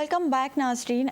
Welcome back नाज़रीन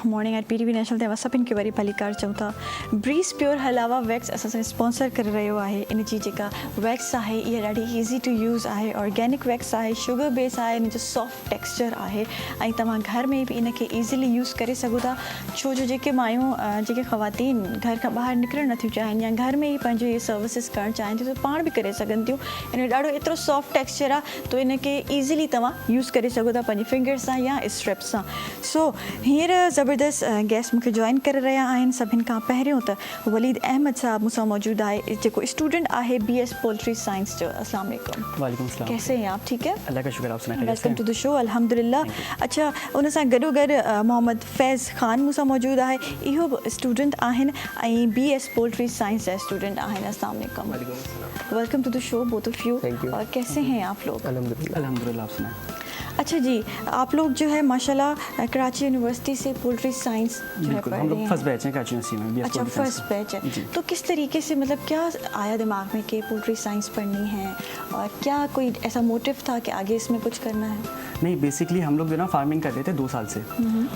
morning eight PTV national ते सभिनि खे वरी भली कार चऊं था। ब्रीज़ प्योर हलावा वैक्स असां स्पॉन्सर करे रहियो आहे। इन जी जेका वैक्स आहे इहा ॾाढी ईज़ी टू यूज़ आहे, ऑर्गेनिक वैक्स आहे, शुगर बेस आहे, इन जो सॉफ्ट टेक्सचर आहे ऐं तव्हां घर में भी इन खे ईज़िली यूज़ करे सघो था। छो जो जेके मायूं जेके ख़वातीन घर खां ॿाहिरि निकिरणु नथियूं चाहिनि या घर में ही पंहिंजो इहे सर्विसिस करणु चाहिनि थियूं त पाण बि करे सघनि थियूं। इन जो ॾाढो एतिरो सॉफ्ट टेक्सचर आहे तो इन खे ईज़िली तव्हां यूज़ करे सघो था पंहिंजी फिंगर्स सां या स्ट्रिप्स सां। सो हींअर ज़बरदस्त गेस्ट मूंखे जॉइन करे रहिया आहिनि। सभिनि खां पहिरियों त वलीद अहमद साहब मूंसां मौजूदु आहे जेको स्टूडेंट आहे BS पोल्ट्री साइंस जो। अस्सलाम वालेकुम। वालेकुम सलाम। कैसे हैं आप? ठीक है, अल्लाह का शुक्र। आप सुनाइए। Welcome to the show. अल्हम्दुलिल्लाह। अच्छा, उन सां गॾोगॾु मोहम्मद फैज़ ख़ान मूंसां मौजूदु आहे। इहो बि स्टूडेंट आहिनि ऐं BS पोल्ट्री साइंस जा स्टूडेंट आहिनि। अस्सलाम वालेकुम। Welcome to the show both of you. और कैसे हैं आप लोग? अल्हम्दुलिल्लाह। आप सुनाइए। अच्छा जी, आप लोग जो है माशाल्लाह कराची यूनिवर्सिटी से पोल्ट्री साइंस जो है पढ़ हम रहे लोग हैं। फर्स्ट बैच हैं कराची यूनिवर्सिटी में। अच्छा, फर्स्ट बैच है। तो किस तरीके से, मतलब क्या आया दिमाग में कि पोल्ट्री साइंस पढ़नी है और क्या कोई ऐसा मोटिव था कि आगे इसमें कुछ करना है? नहीं, बेसिकली हम लोग जो ना फार्मिंग कर रहे थे 2 साल से,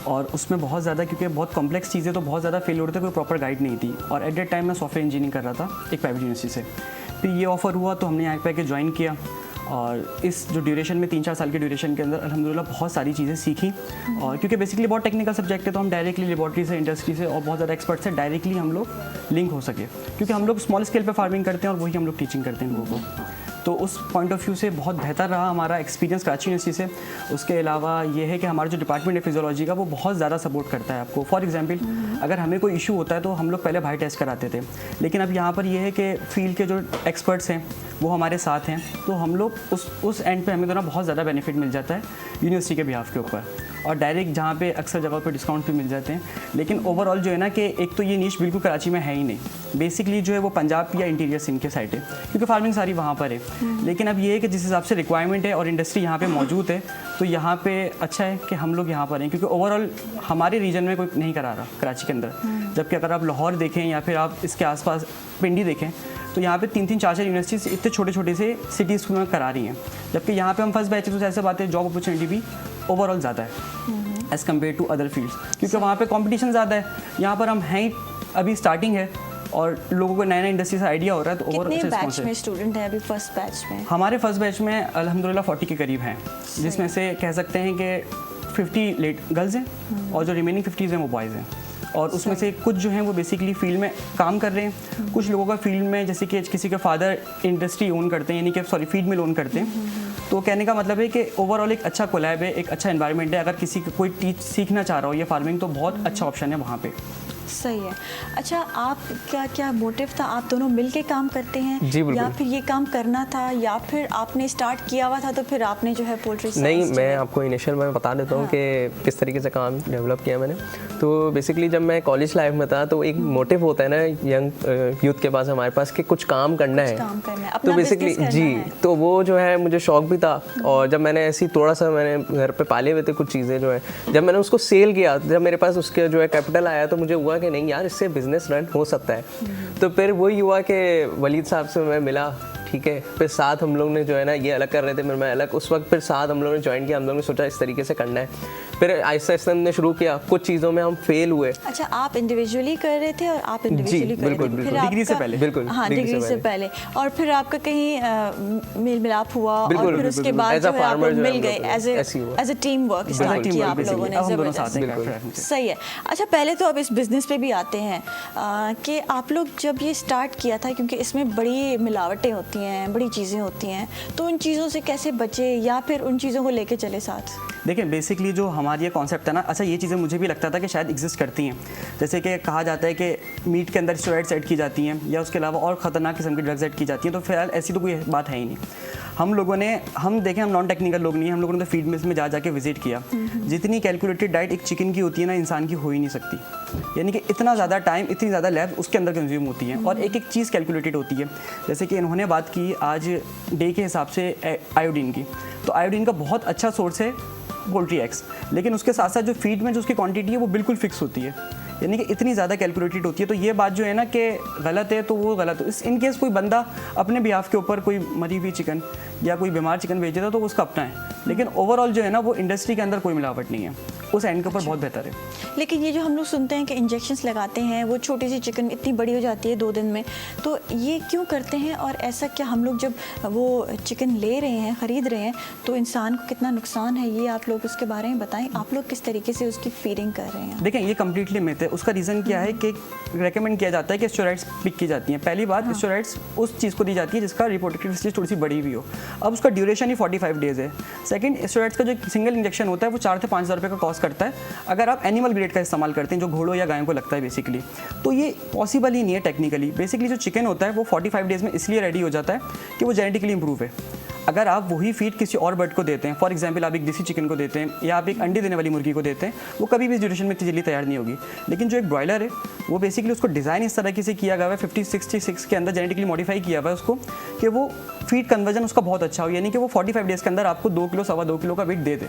और उसमें बहुत ज़्यादा, क्योंकि बहुत कॉम्प्लेक्स चीज़ें तो बहुत ज़्यादा फेल हो रहे थे, कोई प्रॉपर गाइड नहीं थी। और एट दैट टाइम मैं सॉफ्टवेयर इंजीनियरिंग कर रहा था एक प्राइवेट यूनिवर्सिटी से। फिर ये ऑफ़र हुआ तो हमने यहाँ पे आके ज्वाइन किया, और इस जो ड्यूरेशन में 3-4 साल के ड्यूरेशन के अंदर अल्हम्दुलिल्लाह बहुत सारी चीज़ें सीखी। और क्योंकि बेसिकली बहुत टेक्निकल सब्जेक्ट है तो हम डायरेक्टली लेबॉर्ट्री से, इंडस्ट्री से और बहुत ज़्यादा एक्सपर्ट से डायरेक्टली हम लोग लिंक हो सके, क्योंकि हम लोग स्मॉल स्केल पे फार्मिंग करते हैं और वही हम लोग टीचिंग करते हैं लोगों को। तो उस पॉइंट ऑफ व्यू से बहुत बेहतर रहा हमारा एक्सपीरियंस कराची यूनिवर्सिटी से। उसके अलावा ये है कि हमारा जो डिपार्टमेंट है फिजियोलॉजी का, वो बहुत ज़्यादा सपोर्ट करता है आपको। फॉर एग्जांपल, अगर हमें कोई इशू होता है तो हम लोग पहले बाहर टेस्ट कराते थे, लेकिन अब यहाँ पर ये है कि फील्ड के जो एक्सपर्ट्स हैं वो हमारे साथ हैं, तो हम लोग उस एंड पे हमें तो ना बहुत ज़्यादा बेनिफिट मिल जाता है यूनिवर्सिटी के बिहाफ के ऊपर, और डायरेक्ट जहाँ पे अक्सर जगह पे डिस्काउंट भी मिल जाते हैं। लेकिन ओवरऑल जो है ना कि एक तो ये नीश बिल्कुल कराची में है ही नहीं, बेसिकली जो है वो पंजाब या इंटीरियर सिंध के साइड है, क्योंकि फार्मिंग सारी वहाँ पर है। लेकिन अब ये है कि जिस हिसाब से रिक्वायरमेंट है और इंडस्ट्री यहाँ पे मौजूद है, तो यहाँ पे अच्छा है कि हम लोग यहाँ पर हैं, क्योंकि ओवरऑल हमारे रीजन में कोई नहीं करा रहा कराची के अंदर। जबकि अगर आप लाहौर देखें या फिर आप इसके आसपास पिंडी देखें, तो यहाँ पे 3-3, 4-4 यूनिवर्सिटीज़ इतने छोटे छोटे से सिटीज़ में करा रही हैं। जबकि यहाँ पे हम फर्स्ट बैच तो ऐसे बात है, जॉब अपॉर्चुनिटी भी ओवरऑल ज़्यादा है as compare to other fields, क्योंकि वहाँ पे कंपटीशन ज़्यादा है। यहाँ पर हम हैं अभी स्टार्टिंग है और लोगों को नया नया इंडस्ट्री से आइडिया हो रहा है, तो ओवरऑल कितने बैच में स्टूडेंट हैं अभी फर्स्ट बैच में? हमारे फर्स्ट बैच में अल्हम्दुलिल्लाह 40 के करीब हैं, जिसमें से कह सकते हैं कि 50 लेट गर्ल्स हैं और जो रिमेनिंग 50 हैं वो बॉयज़ हैं। और उसमें से कुछ जो हैं वो बेसिकली फील्ड में काम कर रहे हैं, कुछ लोगों का फील्ड में, जैसे कि किसी के फादर इंडस्ट्री ओन करते हैं, यानी कि सॉरी फीड मिल ओन करते हैं। तो कहने का मतलब है कि ओवरऑल एक अच्छा कोलैब है, एक अच्छा एनवायरनमेंट है। अगर किसी को कोई सीखना चाह रहा हो ये फार्मिंग, तो बहुत अच्छा ऑप्शन है वहाँ पे। सही है। अच्छा, आप क्या मोटिव था? आप दोनों मिलके काम करते हैं जी, या फिर ये काम करना था, या फिर आपने स्टार्ट किया हुआ था तो फिर आपने जो है पोल्ट्री साइंस? नहीं, मैं आपको इनिशियल में बता देता हूँ कि किस तरीके से काम डेवलप किया मैंने। तो बेसिकली जब मैं कॉलेज लाइफ में था तो एक मोटिव होता है ना यंग यूथ के पास, हमारे पास कि कुछ काम करना है, तो बेसिकली जी, तो वो जो है मुझे शौक भी था। और जब मैंने ऐसी थोड़ा सा मैंने घर पे पाले हुए थे कुछ चीज़ें जो है, जब मैंने उसको सेल किया, जब मेरे पास उसके जो है कैपिटल आया, तो मुझे हुआ कि नहीं यार, इससे बिजनेस रन हो सकता है। तो फिर वही हुआ कि वलीद साहब से मैं मिला, ठीक है, फिर साथ हम लोग ने जो है ना, ये अलग कर रहे थे, मैं अलग, उस वक्त फिर साथ हम लोग ने ज्वाइन किया। हम लोग ने सोचा इस तरीके से करना है, फिर आहिस्ता आहिस्ता हमने शुरू किया। कुछ चीज़ों में हम फेल हुए। अच्छा, आप इंडिविजुअली कर रहे थे और आप इंडिविजुअली कर रहे थे? बिल्कुल, डिग्री से पहले। बिल्कुल, हाँ, डिग्री से पहले। और फिर आपका कहीं मेल मिलाप हुआ और फिर उसके बाद जो है आप लोग मिल गए, as a team work start किया आप लोगों ने। ज़बरदस्त, सही है। अच्छा, पहले तो अब इस बिज़नेस पे भी आते हैं कि आप लोग जब ये स्टार्ट किया था, क्योंकि इसमें बड़ी मिलावटें होती हैं, बड़ी चीज़ें होती हैं, तो उन चीज़ों से कैसे बचे या फिर उन चीज़ों को लेके चले साथ? देखिए, बेसिकली जो हमारी ये कॉन्सेप्ट है ना, अच्छा ये चीज़ें मुझे भी लगता था कि शायद एग्जिस्ट करती हैं। जैसे कि कहा जाता है कि मीट के अंदर स्टेरॉइड्स ऐड की जाती हैं, या उसके अलावा और ख़तरनाक किस्म की ड्रग्स ऐड की जाती हैं। तो फिलहाल ऐसी तो कोई बात है ही नहीं। हम लोगों ने, हम देखें, हम नॉन टेक्निकल लोग नहीं हैं, हम लोगों ने तो फीड मिल्स में जाके विजिट किया। जितनी कैलकुलेटेड डाइट एक चिकन की होती है ना, इंसान की हो ही नहीं सकती। यानी कि इतना ज़्यादा टाइम, इतनी ज़्यादा लैब उसके अंदर कंज्यूम होती है, और एक एक चीज़ कैलकुलेटेड होती है। जैसे कि इन्होंने बात की आज डे के हिसाब से आयोडीन की, तो आयोडीन का बहुत अच्छा सोर्स है पोल्ट्री एग्स, लेकिन उसके साथ साथ जो फीड में जो उसकी क्वांटिटी है वो बिल्कुल फिक्स होती है, यानी कि इतनी ज़्यादा कैलकुलेटेड होती है। तो ये बात जो है ना कि गलत है, तो वो गलत हो। इन केस कोई बंदा अपने बिहाफ के ऊपर कोई मरी हुई चिकन या कोई बीमार चिकन बेच देता तो उसका अपना है, लेकिन ओवरऑल जो है ना वो इंडस्ट्री के अंदर कोई मिलावट नहीं है। उस एंड के ऊपर बहुत बेहतर है। लेकिन ये जो हम लोग सुनते हैं कि इंजेक्शंस लगाते हैं, वो छोटी सी चिकन इतनी बड़ी हो जाती है 2 दिन में, तो ये क्यों करते हैं? और ऐसा क्या हम लोग जब वो चिकन ले रहे हैं, ख़रीद रहे हैं, तो इंसान को कितना नुकसान है, ये आप लोग उसके बारे में बताएं। आप लोग किस तरीके से उसकी फीडिंग कर रहे हैं? देखें, ये कम्प्लीटली मिथ है। उसका रीज़न क्या है कि रेकमेंड किया जाता है कि स्टेरॉइड्स पिक की जाती हैं। पहली बात, स्टेरॉइड्स उस चीज़ को दी जाती है जिसका रिप्रोडक्टिव स्टेज थोड़ी सी बड़ी हुई हो। अब उसका ड्यूरेशन ही 45 डेज़ है। सेकंड, स्टेरॉइड्स का जो सिंगल इंजेक्शन होता है वो 4 से 5 हज़ार रुपये का कॉस्ट करता है अगर आप एनिमल ग्रेड का इस्तेमाल करते हैं, जो घोड़ों या गायों को लगता है बेसिकली। तो ये पॉसिबल ही नहीं है टेक्निकली। बेसिकली जो चिकन होता है वो 45 डेज़ में इसलिए रेडी हो जाता है कि वो जेनेटिकली इंप्रूव है। अगर आप वही फीड किसी और बर्ड को देते हैं, फॉर एग्जांपल आप एक देसी चिकन को देते हैं या आप एक अंडे देने वाली मुर्गी को देते हैं, वो कभी भी इस ड्यूरेशन में इतनी जल्दी तैयार नहीं होगी। लेकिन जो एक ब्रॉयलर है वो बेसिकली उसको डिज़ाइन इस तरह से किया गया है 50-66 के अंदर जेनेटिकली मॉडिफाई किया हुआ है उसको, कि वो फीड कन्वर्जन उसका बहुत अच्छा हो, यानी कि वो 45 डेज़ के अंदर आपको 2 किलो 2.25 किलो का वेट दे दे।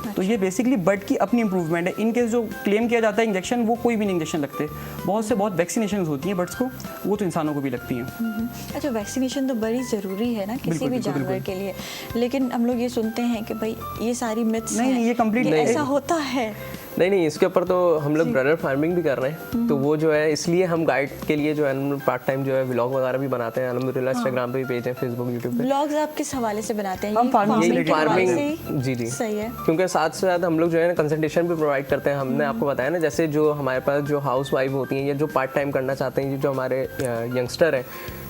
तो ये बेसिकली बर्ड की अपनी इंप्रूवमेंट है। इनके जो क्लेम किया जाता है इंजेक्शन, वो कोई भी नहीं इंजेक्शन लगते। बहुत वैक्सीनेशन होती हैं बर्ड्स को, वो तो इंसानों को भी लगती हैं। अच्छा, वैक्सीनेशन तो बड़ी ज़रूरी है ना किसी भी जानवर के लिए, लेकिन हम लोग ये सुनते हैं कि भाई ये सारी मिथ्स हैं। नहीं, ये कंप्लीट ऐसा होता है। नहीं, इसके ऊपर तो हम लोग ब्रॉयलर फार्मिंग भी कर रहे हैं, तो वो जो है इसलिए हम गाइड के लिए जो है पार्ट टाइम जो है व्लॉग वगैरह भी बनाते हैं। अल्हम्दुलिल्लाह इंस्टाग्राम पे भी पेज है, फेसबुक, यूट्यूब पे। व्लॉग्स आप किस हवाले से बनाते हैं? हम फार्मिंग जी सही है। क्योंकि साथ से साथ हम लोग जो है ना कंसल्टेशन भी प्रोवाइड करते हैं। हमने आपको बताया ना, जैसे जो हमारे पास जो हाउस वाइफ होती हैं या जो पार्ट टाइम करना चाहते हैं, जो हमारे यंगस्टर हैं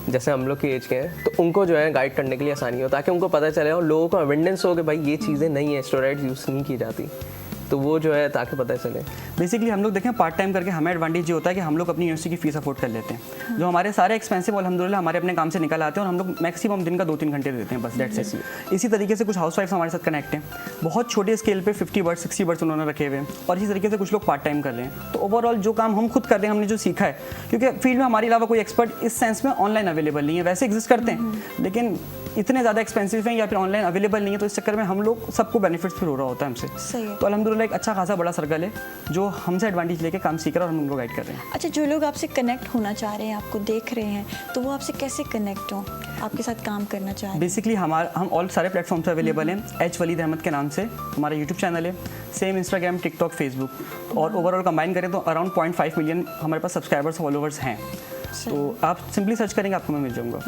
जैसे हम लोग की एज के हैं, तो उनको जो है गाइड करने के लिए आसानी हो, ताकि उनको पता चले और लोगों को अवेयरनेस हो कि भाई ये चीज़ें नहीं है, स्टेरॉइड्स यूज़ नहीं की जाती, तो वो जो है ताकि पता चले। बेसिकली हम लोग देखें पार्ट टाइम करके हमें एडवांटेज ये होता है कि हम लोग अपनी यूनिवर्सिटी की फीस अफोर्ड कर लेते हैं। जो हमारे सारे एक्सपेंसिव अल्हम्दुलिल्लाह हमारे अपने काम से निकल आते हैं और हम लोग मैक्सिमम दिन का 2-3 घंटे देते हैं बस, दैट्स इट। इसी तरीके से कुछ हाउस वाइफ हमारे साथ कनेक्ट हैं, बहुत छोटे स्केल पे 50 बर्ड्स 60 बर्ड्स उन्होंने रखे हुए हैं, और इसी तरीके से कुछ लोग पार्ट टाइम कर रहे हैं। तो ओवरऑल जो काम हम खुद कर रहे हैं, हमने जो सीखा है, क्योंकि फील्ड में हमारे अलावा कोई एक्सपर्ट इस सेंस में ऑनलाइन अवेलेबल नहीं है। वैसे एग्जिस्ट करते हैं लेकिन इतने ज़्यादा एक्सपेंसिव हैं या फिर ऑनलाइन अवेलेबल नहीं है, तो इस चक्कर में हम लोग सबको बेनिफिट्स फिर हो रहा होता है हमसे। सही है। तो अल्हम्दुलिल्लाह एक अच्छा खासा बड़ा सर्कल है जो हमसे एडवांटेज लेके काम सीख रहा है और हम उनको गाइड कर रहे हैं। अच्छा, जो लोग आपसे कनेक्ट होना चाह रहे हैं, आपको देख रहे हैं, तो वो आपसे कैसे कनेक्ट हो, आपके साथ काम करना चाह रहे हैं? बेसिकली हम ऑल सारे प्लेटफॉर्म पे अवेलेबल हैं। एच वलीद अहमद के नाम से हमारा यूट्यूब चैनल है, सेम इंस्टाग्राम, टिकटॉक, फेसबुक, और ओवरऑल कंबाइन करें तो अराउंड 0.5 मिलियन हमारे पास सब्सक्राइबर्स फॉलोवर्स हैं। तो आप सिंपली सर्च करेंगे, आपको मैं मिल जाऊंगा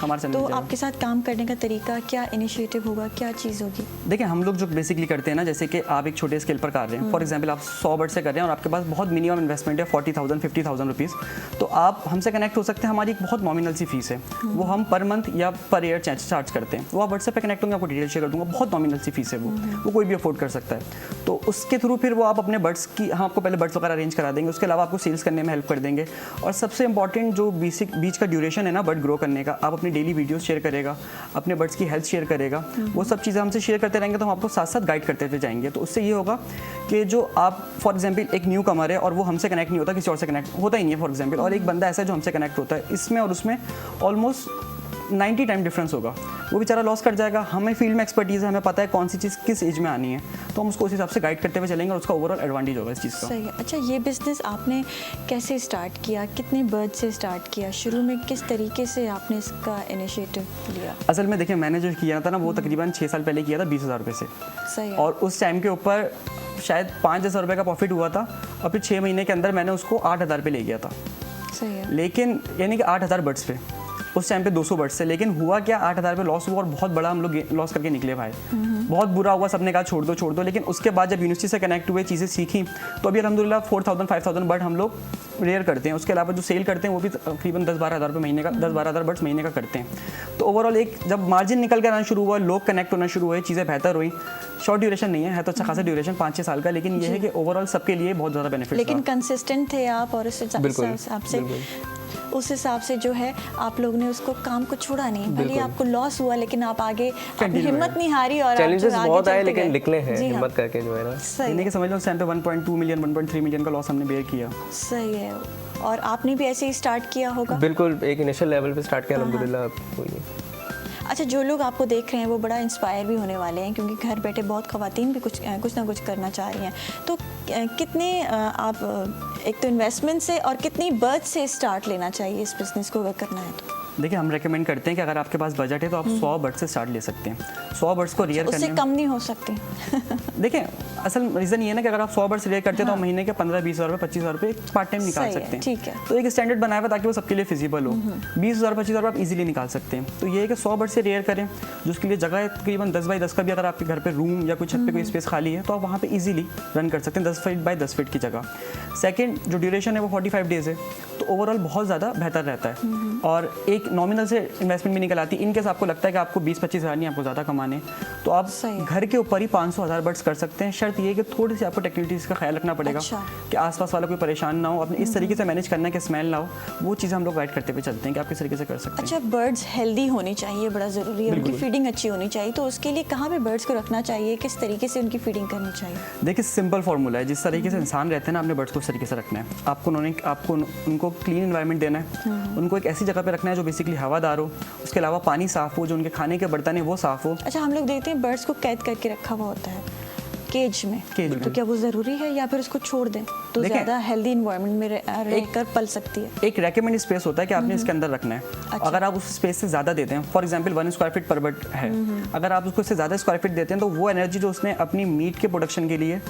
हमारे चैनल। तो आपके साथ काम करने का तरीका क्या, इनिशिएटिव होगा, क्या चीज़ होगी? देखिए, हम लोग जो बेसिकली करते हैं ना, जैसे कि आप एक छोटे स्केल पर कर रहे हैं, फॉर एग्जांपल आप 100 बर्ड से कर रहे हैं और आपके पास बहुत मिनिमम इन्वेस्टमेंट है 40,000-50,000 रुपीज़, तो आप हमसे कनेक्ट हो सकते हैं। हमारी एक बहुत नॉमिनल सी फीस है, वो हम पर मंथ या पर ईयर चार्ज करते हैं। वो आप व्हाट्सएप पे कनेक्ट होंगे, आपको डिटेल शेयर कर दूंगा। बहुत नॉमिनल सी फीस है, वो कोई भी अफोर्ड कर सकता है। तो उसके थ्रू फिर वो आप अपने बर्ड्स की, हम आपको पहले बर्ड्स वगैरह अरेंज करा देंगे, उसके अलावा आपको सेल्स करने में हेल्प कर देंगे। और सबसे इंपॉर्टेंट जो बीच का ड्यूरेशन है ना बर्ड ग्रो करने का, आप अपनी डेली वीडियोस शेयर करेगा, अपने बर्ड्स की हेल्थ शेयर करेगा, वो सब चीज़ें हमसे शेयर करते रहेंगे, तो हम आपको साथ साथ गाइड करते हुए जाएंगे। तो उससे ये होगा कि जो आप फॉर एग्जांपल एक न्यू कमर है और वो हमसे कनेक्ट नहीं होता, किसी और से कनेक्ट होता ही नहीं है फॉर एग्जांपल, और एक बंदा ऐसा है जो हमसे कनेक्ट होता है, इसमें और उसमें ऑलमोस्ट 90 टाइम डिफरेंस होगा। वो बेचारा लॉस कर जाएगा। हमें फील्ड में एक्सपर्टीज़ है, हमें पता है कौन सी चीज़ किस एज में आनी है, तो हम उसको उस हिसाब से गाइड करते हुए चलेंगे और उसका ओवरऑल एडवांटेज होगा इस चीज़ का। सही है। अच्छा, ये बिज़नेस आपने कैसे स्टार्ट किया, कितने बर्ड से स्टार्ट किया, शुरू में किस तरीके से आपने इसका इनिशिएटिव लिया? असल में देखिए, मैंने जो किया था ना, वो तकरीबन 6 साल पहले किया था 20,000 रुपये से। सही है। और उस टाइम के ऊपर शायद 5,000 रुपये का प्रॉफिट हुआ था, और फिर 6 महीने के अंदर मैंने उसको 8,000 पे ले गया था। सही है। लेकिन यानी कि 8,000 बर्ड्स पे, उस टाइम पे 200 बर्ड्स से। लेकिन हुआ क्या, 8,000 पे लॉस हुआ और बहुत बड़ा हम लोग लॉस करके निकले भाई। बहुत बुरा हुआ, सबने कहा छोड़ दो। लेकिन उसके बाद जब यूनिवर्सिटी से कनेक्ट हुए, चीज़ें सीखी, तो अभी अल्हम्दुलिल्लाह 4,000-5,000 बर्ड हम लोग रेयर करते हैं। उसके अलावा जो सेल करते हैं वो भी तकरीबन 10-12 हज़ार रुपये महीने का, 10-12 हज़ार बर्ड्स महीने का करते हैं। तो ओवरऑल एक जब मार्जिन निकल कर आना शुरू हुआ, लोग कनेक्ट होना शुरू हुए, चीज़ें बेहतर हुई। शॉर्ट ड्यूरेशन नहीं है तो अच्छा खासा ड्यूरेशन 5-6 साल का, लेकिन ये है कि ओवरऑल सबके लिए बहुत ज़्यादा बेनिफिट। लेकिन कंसिस्टेंट थे आप, और उस हिसाब से जो है आप लोग ने उसको काम को छोड़ा नहीं। भले आपको लॉस हुआ, लेकिन आप आगे, आपने हिम्मत नहीं हारी और चैलेंजेस बहुत आए, लेकिन निकले हैं जी हिम्मत करके जो है ना। सही है। समझ लो उस टाइम पे 1.2 मिलियन 1.3 मिलियन का लॉस हमने बेयर किया। सही है। और आपने भी ऐसे ही स्टार्ट किया होगा? बिल्कुल, एक इनिशियल लेवल पे स्टार्ट किया अल्हम्दुलिल्लाह। अच्छा, जो लोग आपको देख रहे हैं वो बड़ा इंस्पायर भी होने वाले हैं, क्योंकि घर बैठे बहुत ख़वातीन भी कुछ ना कुछ करना चाह रही हैं। तो कितने आप एक तो इन्वेस्टमेंट से और कितनी बर्ड से स्टार्ट लेना चाहिए इस बिज़नेस को अगर करना है तो? देखिए हम रेकमेंड करते हैं कि अगर आपके पास बजट है तो आप 100 बर्ड से स्टार्ट ले सकते हैं। 100 बर्ड्स को रेयर उससे करने कम नहीं हो सकती। देखिए असल रीज़न ये है ना कि अगर आप 100 बर्ड्स रेयर करते हैं तो आप महीने के 15-20 हज़ार रुपये 25 हज़ार रुपये पार्ट टाइम निकाल सही है, सकते हैं। ठीक है। तो एक स्टैंडर्ड बनाया हुआ ताकि वो सबके लिए फिजिबल हो। 20 हज़ार 25 हज़ार आप इजीली निकाल सकते हैं। तो ये है कि 100 बर्ड से रेयर करें, जो उसके लिए जगह है तकरीबन 10 बाई 10 का भी अगर आपके घर पे रूम या कोई छत पे कोई स्पेस खाली है तो आप वहाँ पे इजीली रन कर सकते हैं 10 फीट बाई 10 फीट की जगह। सेकंड जो ड्यूरेशन है वो 45 डेज है, तो ओवरऑल बहुत ज़्यादा बेहतर रहता है और एक नॉमिनल से इन्वेस्टमेंट भी निकल आती है। इनकेस आपको लगता है कि आपको 20-25 हज़ार नहीं आपको ज़्यादा कमाने, तो आप सही है। घर के ऊपर ही 500,000 बर्ड्स कर सकते हैं। शर्त ये है कि थोड़ी सी आपको टेक्निकलिटीज़ का ख्याल रखना पड़ेगा अच्छा। कि आसपास वाला कोई परेशान ना हो, अपने इस तरीके से मैनेज करना है कि स्मेल ना हो। वो चीज़ें हम लोग गाइड करते हुए चलते हैं कि आप किस तरीके से कर सकते हैं। अच्छा, बर्ड्स हेल्दी होनी चाहिए, बड़ा ज़रूरी है, उनकी फीडिंग अच्छी होनी चाहिए, तो उसके लिए कहाँ पे बर्ड्स को रखना चाहिए, किस तरीके से उनकी फीडिंग करनी चाहिए? देखिए सिंपल फार्मूला है, जिस तरीके से इंसान रहते हैं ना अपने बर्ड्स को उस तरीके से रखना है। आपको उनको क्लीन एनवायरनमेंट देना है, उनको एक ऐसी जगह पे रखना है जो बेसिकली हवादार हो, उसके अलावा पानी साफ़ हो, जो उनके खाने के बर्तन है वो साफ़ हो। अच्छा, हम लोग देखते हैं बर्ड्स को कैद करके रखा हुआ होता है केज में, केज तो क्या वो ज़रूरी है या फिर उसको छोड़ दें तो देखें, ज़्यादा हेल्दी इन्वायरमेंट में रहकर पल सकती है? एक रेकमेंड स्पेस होता है कि आपने इसके अंदर रखना है। अच्छा। अगर आप उस स्पेस से ज़्यादा देते हैं, फॉर एग्जांपल 1 स्क्वायर फीट पर बर्ड है, अगर आप उसको इससे ज़्यादा स्क्वायर फीट देते हैं तो वो एनर्जी जो उसने अपनी मीट के प्रोडक्शन के लिए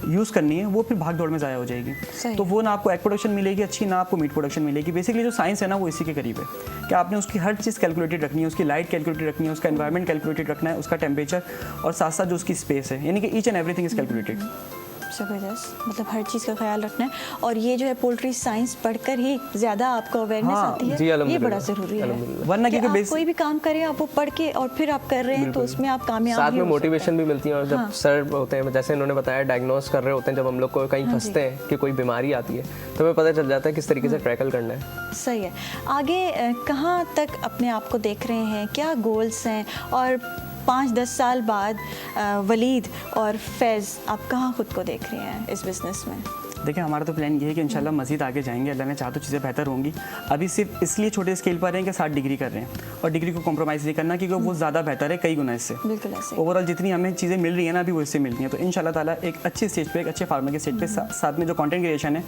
यूज़ करनी है वो फिर भाग दौड़ में ज़ाया हो जाएगी। सही तो है। वो ना आपको एग प्रोडक्शन मिलेगी अच्छी, ना आपको मीट प्रोडक्शन मिलेगी। बेसिकली जो साइंस है ना वो इसी के करीब है कि आपने उसकी हर चीज़ कैलकुलेटेड रखनी है, उसकी लाइट कैलकुलेटेड रखनी है, उसका एनवायरनमेंट कैलकुलेटेड रखना है, उसका टेम्परेचर और साथ साथ जो उसकी स्पेस है, यानी कि each and everything is calculated. ज़बरदस्त, मतलब हर चीज़ का ख्याल रखना है। और ये जो है पोल्ट्री साइंस पढ़कर ही ज़्यादा आपको अवेयरनेस हाँ, आती जी, है, ये अल्हम्दुलिल्लाह, बड़ा ज़रूरी है। अल्हम्दुलिल्लाह। वरना कि क्योंकि आप बेस कोई भी काम करें, आप वो पढ़ के और फिर आप कर रहे हैं तो उसमें आप कामयाब साथ ही में हो मोटिवेशन सकते भी मिलती है। और जब सर होते हैं, जैसे इन्होंने बताया, डायग्नोस कर रहे होते हैं, जब हम लोग को कहीं फंसते हैं कि कोई बीमारी आती है तो हमें पता चल जाता है किस तरीके से टैकल करना है। हैं। सही है। आगे कहाँ तक अपने आप को देख रहे हैं, क्या गोल्स हैं, और 5-10 साल बाद वलीद और फैज़ आप कहाँ खुद को देख रहे हैं इस बिज़नेस में? देखिए हमारा तो प्लान ये है कि इंशाल्लाह मज़ीद आगे जाएंगे, अल्लाह ने चाहा तो चीज़ें बेहतर होंगी। अभी सिर्फ इसलिए छोटे स्केल पर हैं कि 60 डिग्री कर रहे हैं और डिग्री को कॉम्प्रोमाइज़ नहीं करना, क्योंकि वो ज़्यादा बेहतर है कई गुना इससे। बिल्कुल ऐसे। ओवरऑल जितनी हमें चीज़ें मिल रही है ना अभी वो इससे मिल रही हैं। तो इंशाल्लाह ताला एक अच्छे स्टेज पे, एक अच्छे फार्मर के स्टेज पे, साथ में जो कंटेंट क्रिएशन है,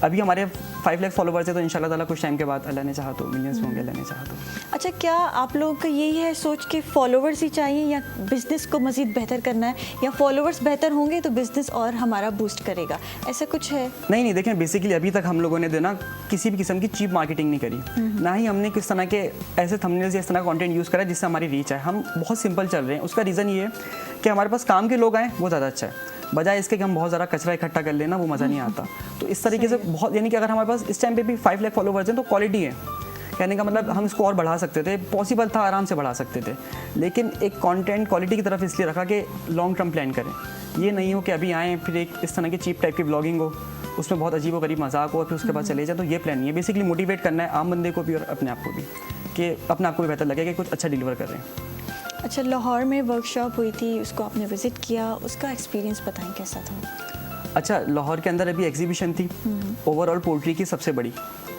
अभी हमारे 5 लाख फॉलोवर्स है, तो इंशाल्लाह ताला कुछ टाइम के बाद अल्लाह ने चाहा तो मिलियंस होंगे, अल्लाह ने चाहा तो। अच्छा, क्या आप लोगों का यही है सोच के फॉलोवर्स ही चाहिए या बिज़नेस को मज़ीद बेहतर करना है, या फॉलोवर्स बेहतर होंगे तो बिज़नेस और हमारा बूस्ट करेगा, ऐसा कुछ है? नहीं, देखें बेसिकली अभी तक हम लोगों ने देना किसी भी किस्म की चीप मार्केटिंग नहीं करी, ना ही हमने किस तरह के ऐसे थंबनेल्स या इस तरह का कंटेंट यूज़ करा जिससे हमारी रीच है। हम बहुत सिंपल चल रहे हैं। उसका रीज़न ये है कि हमारे पास काम के लोग आए, वो ज़्यादा अच्छा है, बजाय इसके कि हम बहुत ज़्यादा कचरा इकट्ठा कर लेना, वो मज़ा नहीं आता। तो इस तरीके से बहुत, यानी कि अगर हमारे पास इस टाइम पे भी 5 लाख फॉलोवर्स हैं तो क्वालिटी है। कहने का मतलब हम इसको और बढ़ा सकते थे, पॉसिबल था, आराम से बढ़ा सकते थे, लेकिन एक कंटेंट क्वालिटी की तरफ इसलिए रखा कि लॉन्ग टर्म प्लान करें। ये नहीं हो कि अभी आएँ फिर एक इस तरह की चीप टाइप की ब्लॉगिंग हो, उसमें बहुत अजीब व गरीब मजाक हो और फिर उसके बाद चले जाए, तो ये प्लान नहीं है। बेसिकली मोटिवेट करना है आम बंदे को भी और अपने आप को भी, कि अपने आप को भी बेहतर लगे कि कुछ अच्छा डिलीवर कर रहे हैं। अच्छा, लाहौर में वर्कशॉप हुई थी, उसको आपने विज़िट किया, उसका एक्सपीरियंस बताएं कैसा था? अच्छा, लाहौर के अंदर अभी एग्जीबिशन थी ओवरऑल पोल्ट्री की सबसे बड़ी,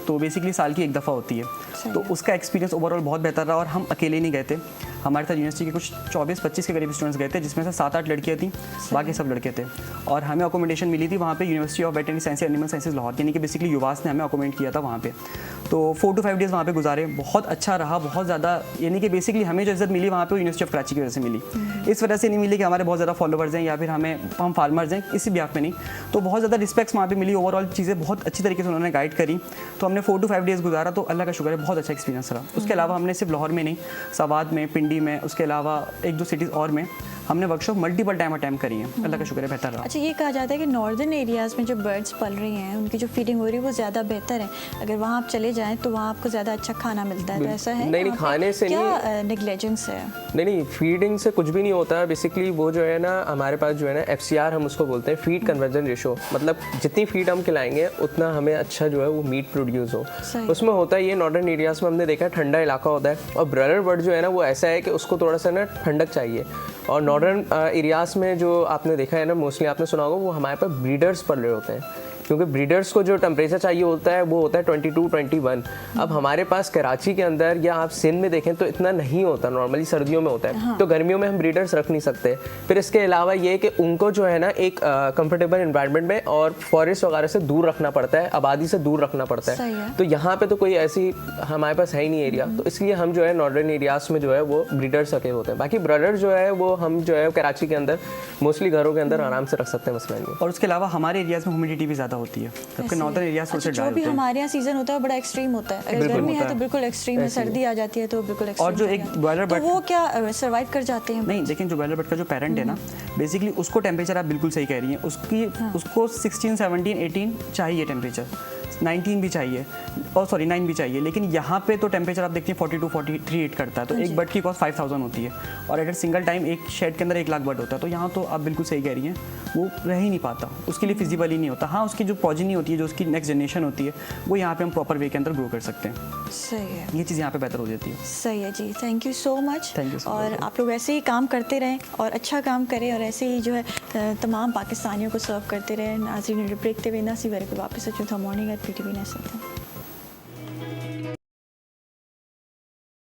तो बेसिकली साल की एक दफ़ा होती है, तो उसका एक्सपीरियंस ओवरऑल बहुत बेहतर रहा। और हम अकेले नहीं गए थे, हमारे साथ यूनिवर्सिटी के कुछ 24-25 के करीब स्टूडेंट्स गए थे, जिसमें से 7-8 लड़कियाँ थी, बाकी सब लड़के थे। और हमें अकोमोडेशन मिली थी वहाँ पे university of veterinary science and animal sciences Lahore, यानी कि बेसिकली युवास ने हमें अकोमोडेट किया था वहाँ पे। तो 4 to 5 डेज़ वहाँ पे गुजारे, बहुत अच्छा रहा, बहुत ज़्यादा, यानी कि बेसिकली हमें जो इज़्ज़त मिली वहाँ पे यूनिवर्सिटी ऑफ कराची की वजह से मिली। इस वजह से नहीं मिली कि हमारे बहुत ज़्यादा फॉलोवर्स हैं या फिर हम फार्मर्स हैं, इसी बिहाफ में नहीं। तो बहुत ज़्यादा रिस्पेक्ट्स वहाँ पे मिली, ओवरऑल चीज़ें बहुत अच्छी तरीके से उन्होंने गाइड करी। तो हमने 4 to 5 डेज़ गुजारा, तो अल्लाह का शुक्र है बहुत अच्छा एक्सपीरियंस रहा। उसके अलावा हमने सिर्फ लाहौर में नहीं, सवाद में, पिंडी में, उसके अलावा 1-2 सिटीज़ और में हमने वर्कशॉप मल्टीपल टाइम अटैम्प्ट करी है। अल्लाह का शुक्र है बेहतर रहा। अच्छा, ये कहा जाता है कि नॉर्दर्न एरियाज़ में जो बर्ड्स पल रही हैं, उनकी जो फीडिंग हो रही है वो ज़्यादा बेहतर है। अगर वहाँ आप चले जाएँ तो वहाँ आपको ज़्यादा अच्छा खाना मिलता है, तो ऐसा है? नहीं, खाने से क्या नेग्लिजेंस है? नहीं, फीडिंग से कुछ भी नहीं होता है। बेसिकली वो जो है ना, हमारे पास जो है ना FCR हम उसको बोलते हैं, फीड कन्वर्जन रेशो, मतलब जितनी फीड हम खिलाएंगे उतना हमें अच्छा जो है वो मीट प्रोड्यूस हो। उसमें होता है ये, नॉर्दर्न एरियाज़ में हमने देखा है ठंडा इलाका होता है, और ब्रॉयलर बर्ड जो है ना वो ऐसा है कि उसको थोड़ा सा ना ठंडक चाहिए। और नॉर्दर्न एरियाज़ में जो आपने देखा है ना, मोस्टली आपने सुना होगा, वो हमारे पास ब्रीडर्स पल रहे होते हैं क्योंकि ब्रीडर्स को जो टेम्परेचर चाहिए होता है वो होता है 22 21। अब हमारे पास कराची के अंदर या आप सिंध में देखें तो इतना नहीं होता, नॉर्मली सर्दियों में होता है। तो गर्मियों में हम ब्रीडर्स रख नहीं सकते। फिर इसके अलावा ये कि उनको जो है ना एक कंफर्टेबल इन्वायरमेंट में और फॉरेस्ट वगैरह से दूर रखना पड़ता है, आबादी से दूर रखना पड़ता है। तो यहाँ पे तो कोई ऐसी हमारे पास है ही नहीं एरिया, तो इसलिए हम जो है नॉर्दर्न एरियाज में जो है वो ब्रीडर्स रखे होते हैं। बाकी ब्रॉयलर जो है वो हम जो है कराची के अंदर मोस्टली घरों के अंदर आराम से रख सकते हैं, मसला नहीं। और उसके अलावा हमारे एरियाज में ह्यूमिडिटी भी ज़्यादा होती है, जबकि नॉर्दर्न एरियाज थोड़े से ड्राई जो भी होते हैं। हमारे यहाँ सीजन होता है बड़ा एक्सट्रीम होता है, अगर गर्मी है तो बिल्कुल एक्सट्रीम है, सर्दी आ जाती है तो बिल्कुल एक्सट्रीम। और जो एक ब्रॉयलर बर्ड, वो क्या सर्वाइव कर जाते हैं? नहीं, लेकिन जो ब्रॉयलर बर्ड का जो पेरेंट है ना, बेसिकली उसको टेम्परेचर आप बिल्कुल सही कह रही हैं, उसको 16 17 18 चाहिए टेम्परेचर, 19 भी चाहिए, और सॉरी 9 भी चाहिए। लेकिन यहाँ पे तो टेम्परेचर आप देखते हैं 42 43 8 करता है, तो एक बर्ड की कॉस्ट 5000 होती है, और एट ए सिंगल टाइम एक शेड के अंदर 1 लाख बर्ड होता है। तो यहाँ तो आप बिल्कुल सही कह रही हैं, वो रह ही नहीं पाता, उसके लिए फिजिबल ही नहीं होता। हाँ, उसकी जो प्रोजेनी होती है, जो उसकी नेक्स्ट जनरेशन होती है, वो यहाँ पे हम प्रॉपर वे के अंदर ग्रो कर सकते हैं। सही है, ये चीज़ यहाँ पे बेहतर हो जाती है। सही है जी, thank you so much. Thank you so और much. आप लोग ऐसे ही काम करते रहें और अच्छा काम करें, और ऐसे ही जो है तमाम पाकिस्तानियों को सर्व करते रहें। नाज़रीन, ब्रेक ते वेंदासीं वरी वापस अचूं था मॉर्निंग एट PTV नेशनल।